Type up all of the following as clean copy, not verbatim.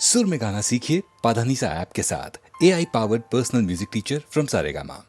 सुर में गाना सीखिए पाधानीसा ऐप के साथ। AI powered personal music teacher from Saregama.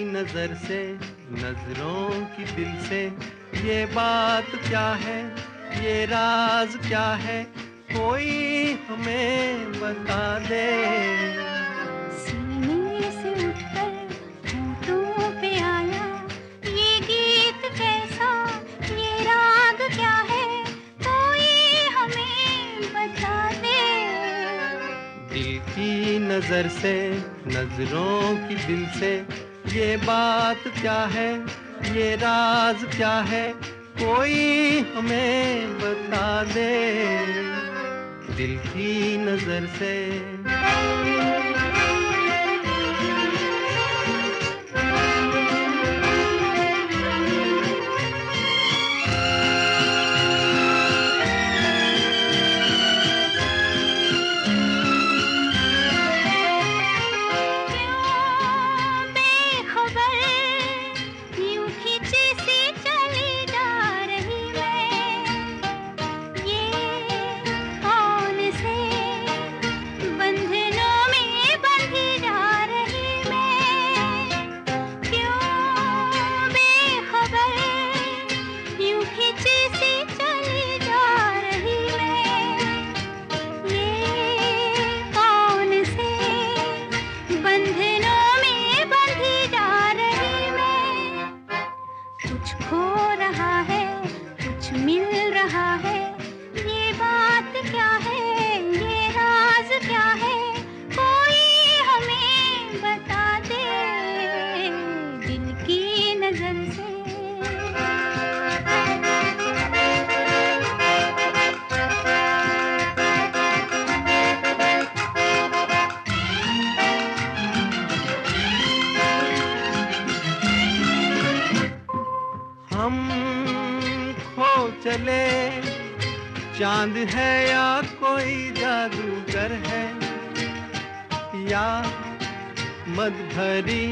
नजर से नजरों की दिल से ये बात क्या है, ये राज क्या है, कोई हमें बता दे। सीने से उठकर होठों पे आया ये गीत कैसा, ये राग क्या है, कोई हमें बता दे। दिल की नजर से नजरों की दिल से ये बात क्या है, ये राज क्या है, कोई हमें बता दे। दिल की नजर से हम खो चले, चांद है या कोई जादूगर है, या मद भरी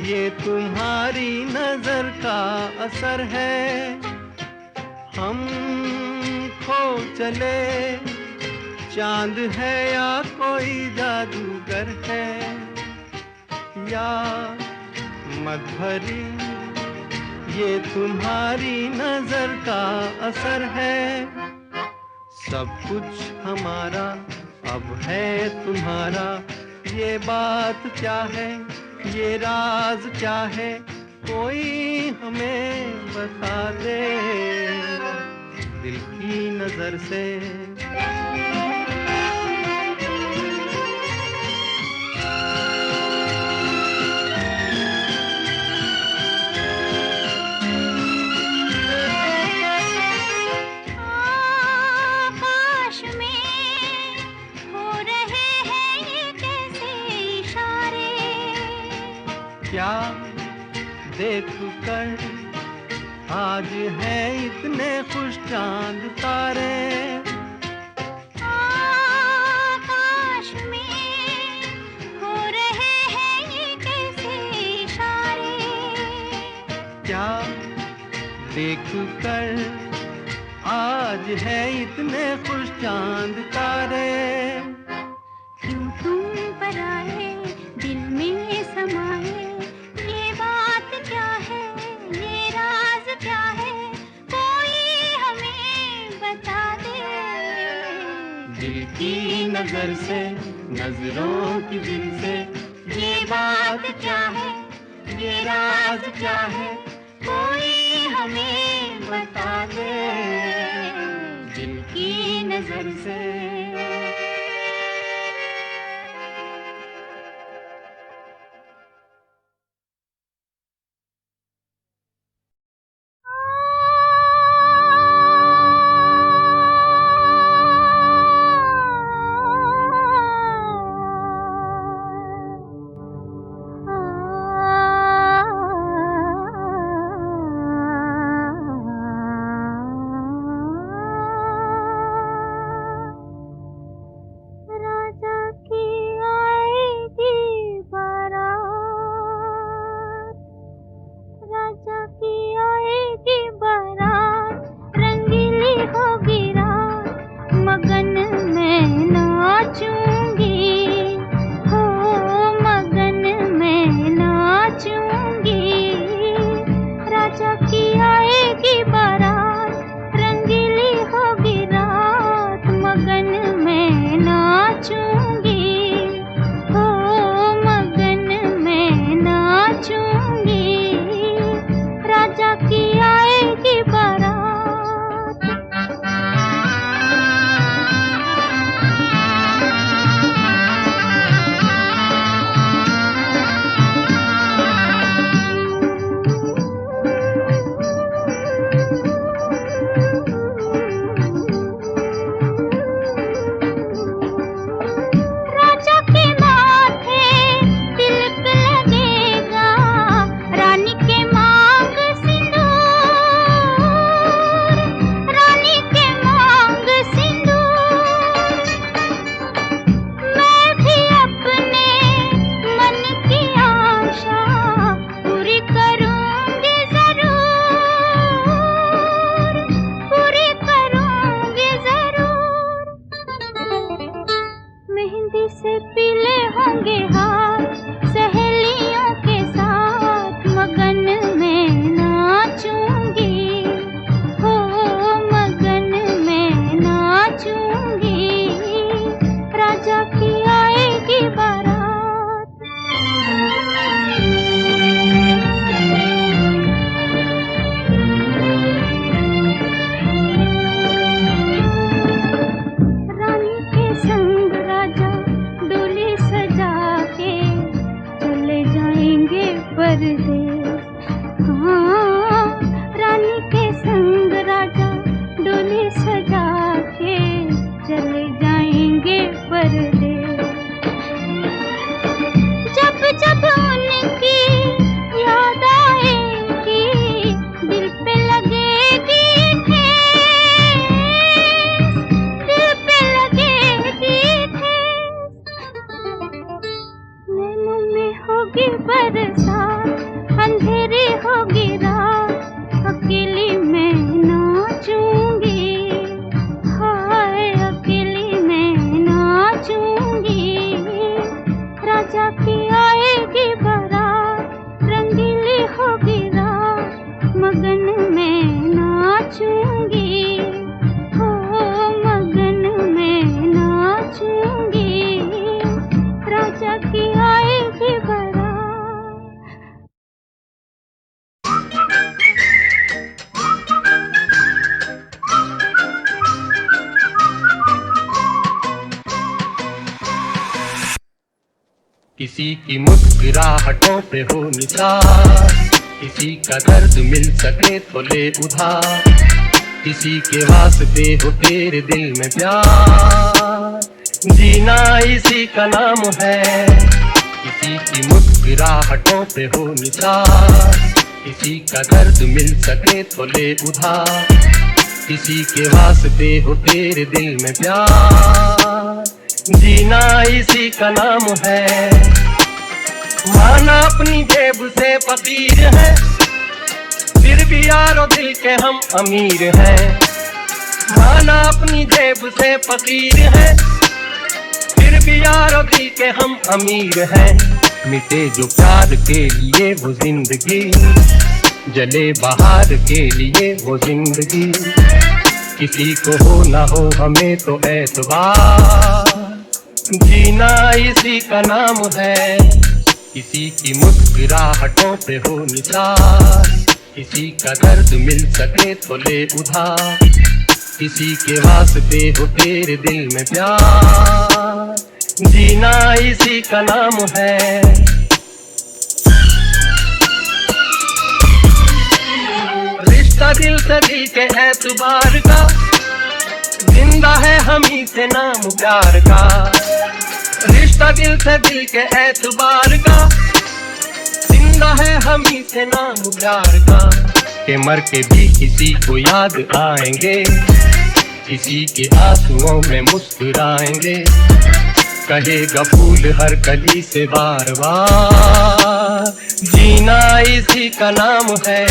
ये तुम्हारी नजर का असर है। हम खो चले, चांद है या कोई जादूगर है, या मद भरी ये तुम्हारी नजर का असर है। सब कुछ हमारा अब है तुम्हारा, ये बात क्या है, ये राज क्या है, कोई हमें बता दे दिल की नजर से। क्या देख कर आज है इतने खुश चांद तारे, आकाश में हो रहे हैं ये कैसे इशारे। क्या देख कर आज है इतने खुश चांद तारे। क्यों तुम पर आए दिल में समाए, दिल की नजर से, नजरों की दिल से, ये बात क्या है, ये राज क्या है, कोई हमें बता दे दिल की नजर से। किसी की मुस्कुराहटों पे हो निसार, किसी का दर्द मिल सके तो ले उधार, किसी के वास्ते हो तेरे दिल में प्यार, जीना इसी का नाम है। किसी की मुस्कुराहटों पे हो निसार, किसी का दर्द मिल सके तो ले उधार, किसी के वास्ते हो तेरे दिल में प्यार, जीना इसी का नाम है। माना अपनी जेब से फकीर है, फिर भी यारो दिल के हम अमीर हैं। माना अपनी जेब से फकीर है, फिर भी यारो दिल के हम अमीर हैं। मिटे जो प्यार के लिए वो जिंदगी, जले बहार के लिए वो जिंदगी, किसी को हो ना हो हमें तो एतबार, जीना इसी का नाम है। किसी की मुस्कुराहटों पे हो निसार, किसी का दर्द मिल सके तो ले उधार, किसी के वास्ते हो तेरे दिल में प्यार, जीना इसी का नाम है। रिश्ता दिल से दिल के एतबार का, जिंदा है हम ही से नाम प्यार का। रिश्ता दिल से दिल के एतबार का, जिंदा है हम ही से नाम प्यार का। के मर के भी किसी को याद आएंगे, किसी के आंसुओं में मुस्कुराएंगे, कहेगा फूल हर कली से बार बार, जीना इसी का नाम है।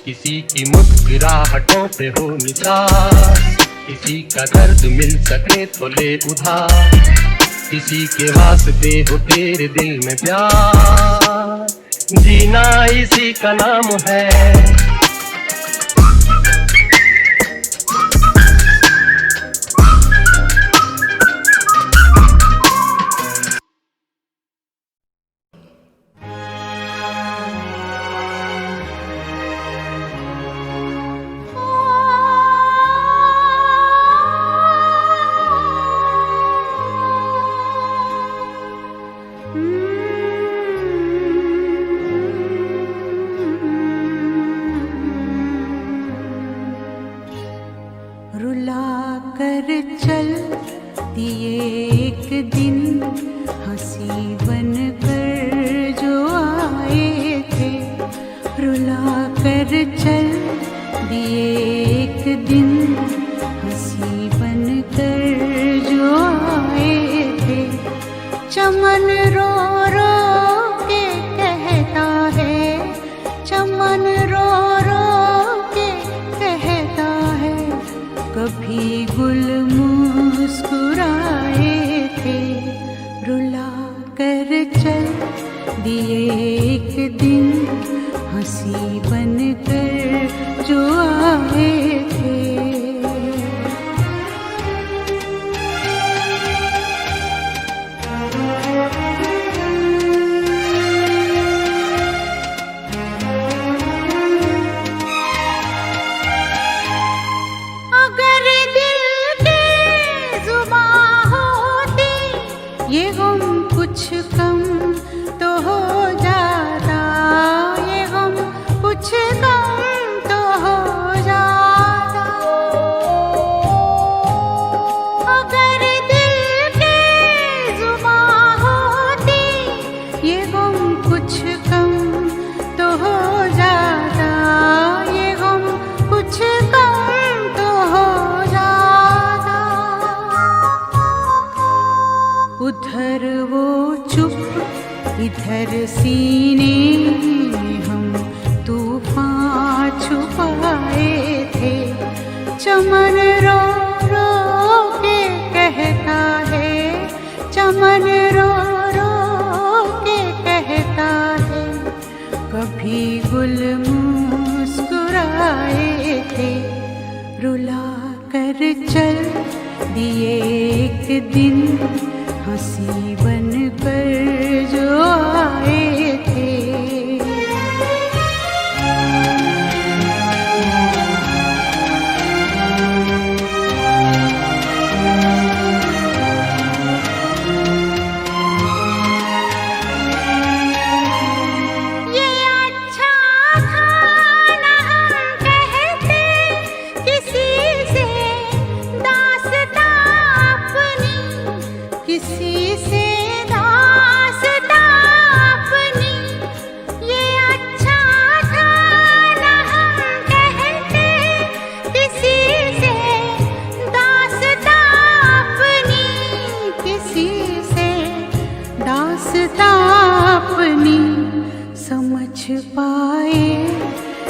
किसी की मुस्कुराहटों पे हो निसार, किसी का दर्द मिल सके तो ले उधार, किसी के वास्ते हो तेरे दिल में प्यार, जीना इसी का नाम है।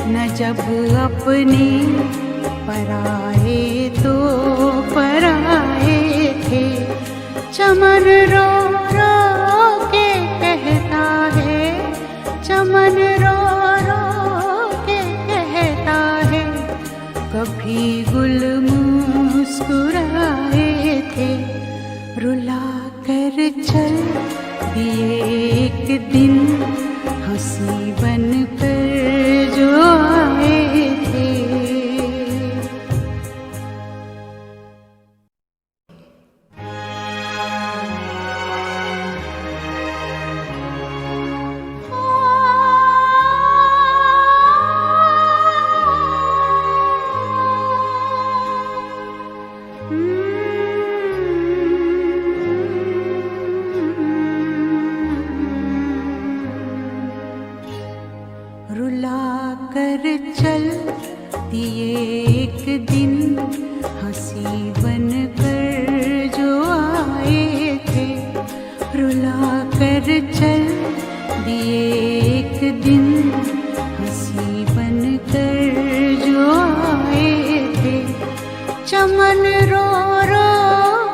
न जब अपने पराए तो पराए थे। चमन रो रो के कहता है, चमन रो रो के कहता है, कभी गुल मुस्कुराए थे। रुला कर चल दिए एक दिन हंसी बन कर जो आए थे। रुला कर चल दिए एक दिन हंसी बन कर जो आए थे। रुला कर चल दिए एक दिन हंसी बन कर जो आए थे। चमन रो रो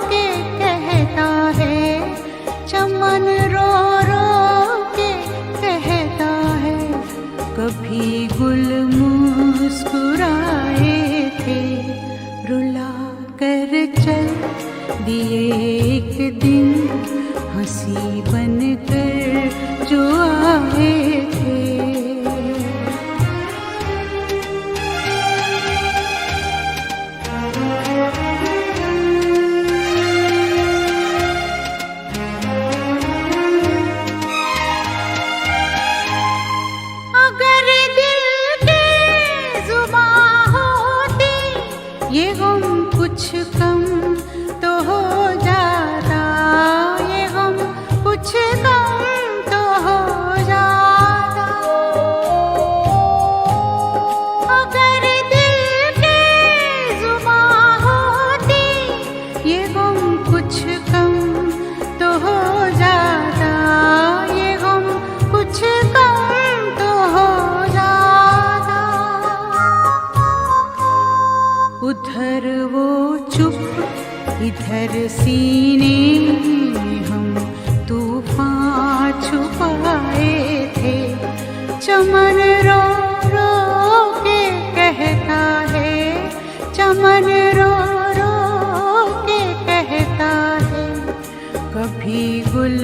के कहता है, चमन रो रो के कहता है, कभी गुल मुस्कुराए थे। रुला कर चल दिए एक दिन हंसी बन कर जो आए थे। अगर दिल की जुबां होती ये गम कुछ कम तो हो जाता, ये गम कुछ कम तो हो जाता। अगर दिल की जुबां होती ये गम कुछ कम तो हो जाता, ये गम कुछ कम तो हो जाता। उधर वो चुप इधर सीने में हम तूफान छुपाए थे। चमन रो रो के कहता है, चमन रो रो के कहता है, कभी गुल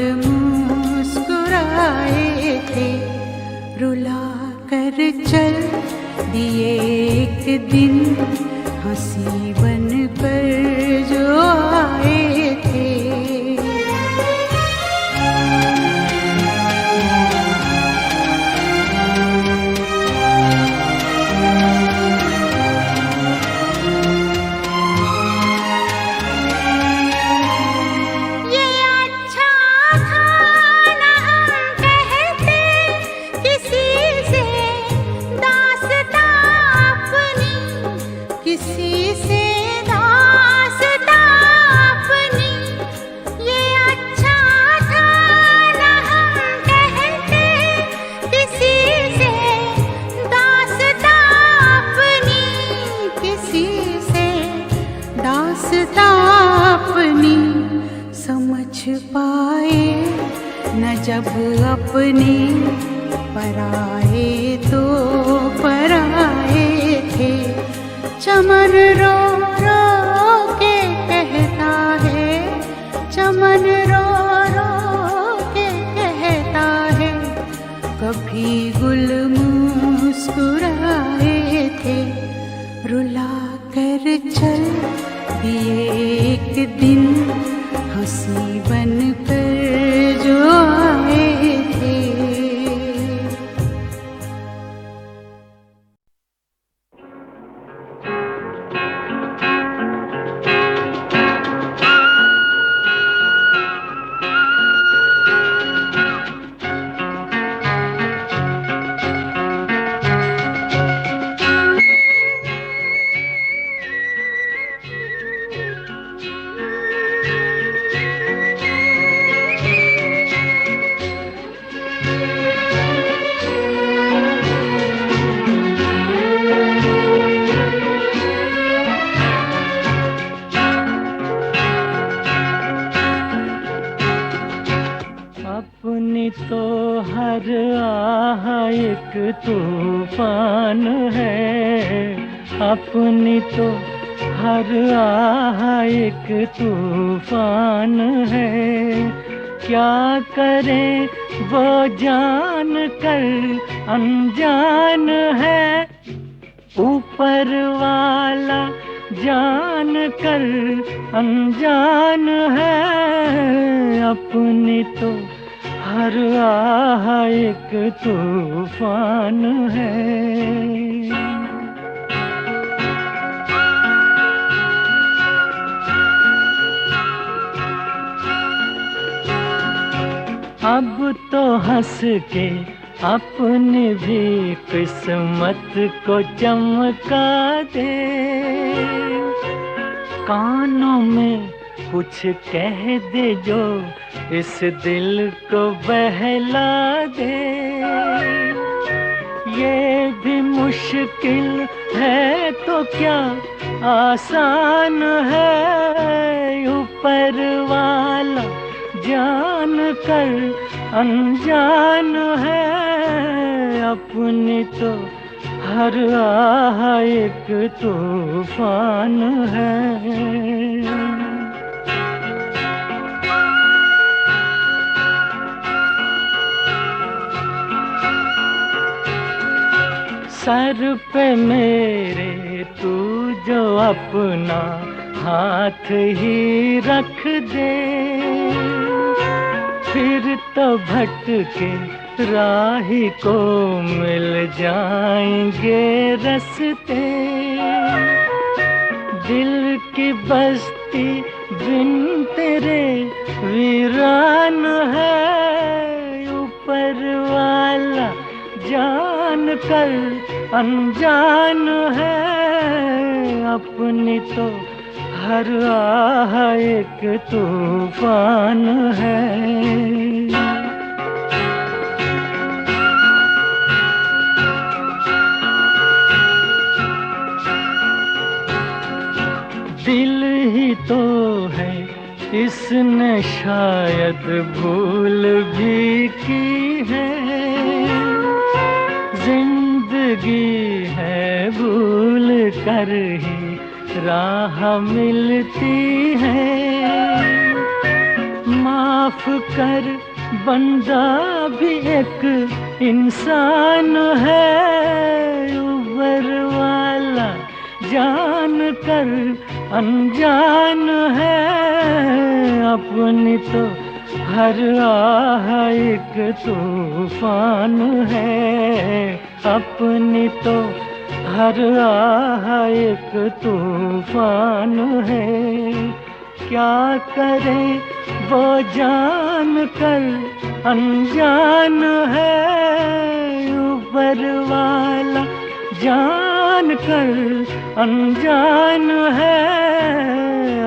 मुस्कुराए थे। रुला कर चल दिए एक दिन हंसी बन कर जो आए थे। ये अच्छा था ना हम कहते किसी से दास्तां अपनी, किसी से दास्तां अपनी। ये अच्छा था ना हम कहते किसी से दास्तां अपनी, किसी से दास्तां अपनी। समझ पाए न जब अपने पराए तो पराए थे। चमन रो रो के कहता है, चमन रो रो के कहता है, कभी गुल मुस्कुराए थे। रुला कर चल दिए एक दिन हंसी बन कर जो आए थे। तूफान है, अपनी तो हर आह एक तूफान है। क्या करे वो जान कर अनजान है, ऊपर वाला जान कर अनजान है। अपनी तो हर आह एक तूफान है। अब तो हंस के अपनी भी किस्मत को चमका दे, कानों में कुछ कह दे जो इस दिल को बहला दे। ये भी मुश्किल है तो क्या आसान है, ऊपर वाला जान कर अनजान है। अपनी तो हर आह एक तूफान है। सर पे मेरे तू जो अपना हाथ ही रख दे, फिर तो भटके राही को मिल जाएंगे रस्ते। दिल की बस्ती बिन तेरे वीरान है, ऊपर वाला जान कर अनजान है। अपनी तो हर आह एक तूफान है। दिल ही तो है इसने शायद भूल भी की है, जिंदगी है भूल कर ही राह मिलती है। माफ कर बंदा भी एक इंसान है, ऊपर वाला जान कर अनजान है। अपनी तो हर आह एक तूफान है, अपनी तो हर आह एक तूफान है। क्या करे वो जान कर अनजान है, ऊपर वाला जान कर अनजान है।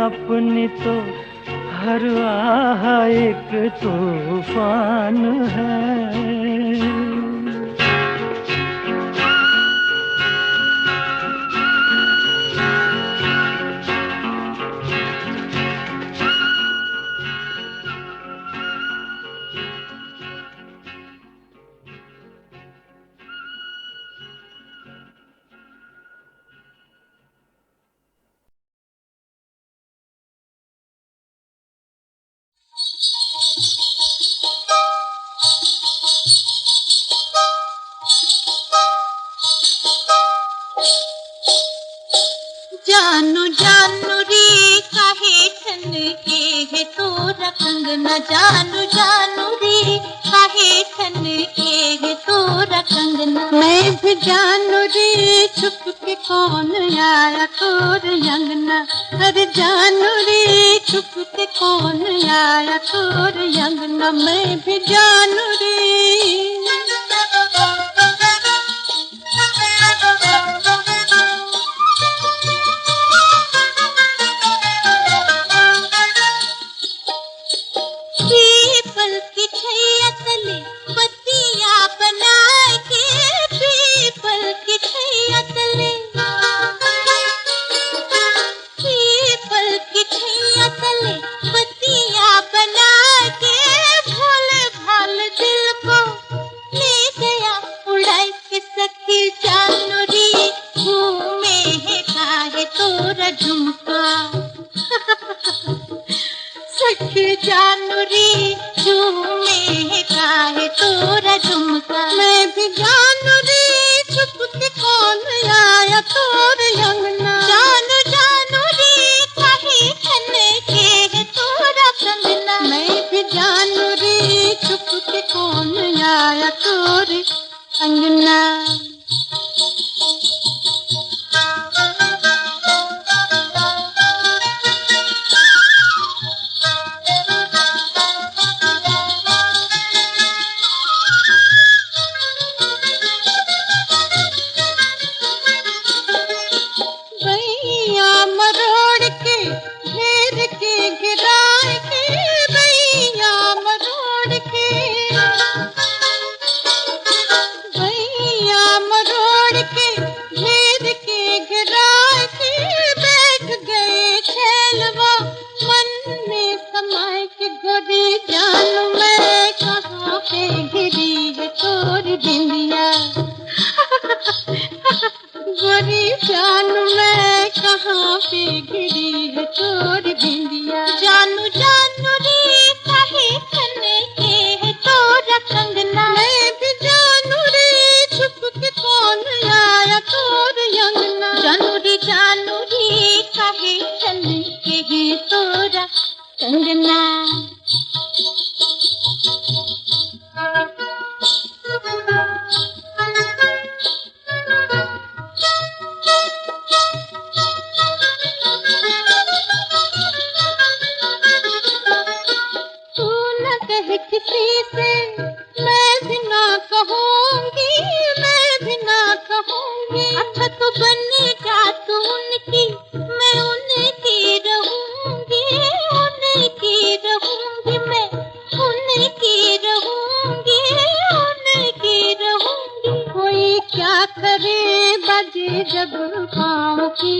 अपनी तो हर आह एक तूफान है। जानू जानू रे काहे ठन के है तोरा कंगना, जानू जानू रे काहे ठन के है तोरा कंगना। मैं भी जानू रे छुप के कौन आया तोर अंगना, अरे जानू रे छुप के कौन आया तोर अंगना। मैं भी जानू रे पीपल की छैया तले बत्तियां बना के, पीपल की छैया तले, पीपल की छैया तले बत्तियां बना के, भोले भाले दिल को झुमका सखी जानूरी झूमे काहे तोरा झुमका मैं भी जानूरी छुप के कौन आया तोर अंगना जानू जानू रे काहे खने के है तोरा कंगना मैं भी जानू रे छुप के कौन आया तोर अंगना गोरी जानू मैं कहाँ पे गिरी है तोर बिंदिया जानू जानू रे काहे खने के है तोरा कंगना मैं भी जानू रे छुप के कौन आया तोर अंगना जानू रे काहे खने के है तोरा कंगना किसी से मैं भी ना कहूँगी अच्छा तो बनेगा तू उनकी मैं उनकी रहूँगी मैं उनकी रहूँगी कोई क्या करे बजे जब पाँव की